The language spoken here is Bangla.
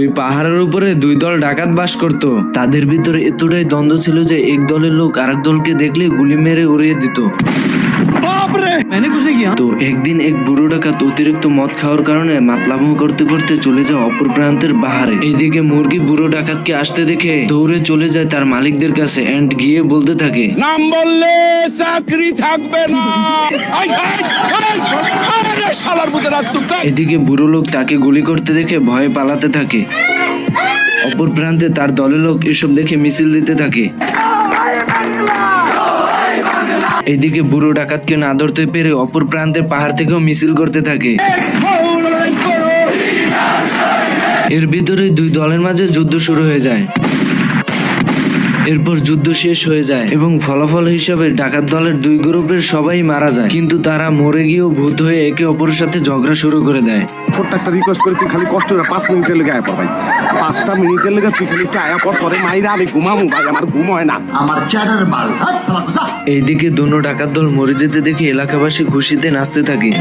ওই পাহাড়ের উপরে দুই দল ডাকাত বাস করত। তাদের ভিতরে এতটাই দ্বন্দ্ব ছিল যে এক দলের লোক আরেক দলকে দেখলে গুলি মেরে উড়িয়ে দিত। তো একদিন এক বুড়ো ডাকাত অতিরিক্ত মদ খাওয়ার কারণে মাতলামো করতে করতে চলে যায় অপর প্রান্তের পাহাড়ে। এইদিকে মুরগি বুড়ো ডাকাতকে আসতে দেখে দৌড়ে চলে যায় তার মালিকদের কাছে এন্ড গিয়ে বলতে থাকে, নাম বললে চাকরি থাকবে না। এদিকে বুড়ো লোক তাকে গুলি করতে দেখে ভয়ে পালাতে থাকে। অপর প্রান্তে তার দলের লোক এসব দেখে মিছিল দিতে থাকে। এদিকে বুড়ো ডাকাতকে না ধরতে পেরে অপর প্রান্তে পাহাড় থেকেও মিছিল করতে থাকে। এর ভিতরে দুই দলের মাঝে যুদ্ধ শুরু হয়ে যায়। এরপর যুদ্ধ শেষ হয়ে যায় এবং ফলাফল হিসাবে ডাকাত দলের দুই গ্রুপের সবাই মারা যায়, কিন্তু তারা মরে গিয়েও ভূত হয়ে একে অপরের সাথে ঝগড়া শুরু করে দেয়। ছোট্ট একটা রিকোয়েস্ট করে তুই খালি কষ্ট করে 5 মিনিটের লেগে আয়া পর ভাই, 5টা মিনিটের লেগে তুই খালি আয়া পর পরে মাইরা আমি ঘুমামু ভাই, আমার ঘুম হয় না। আমার চ্যাটার মাল। এইদিকে দোনো ডাকাত দল মরে যেতে দেখে এলাকাবাসী খুশিতে নাচতে থাকে।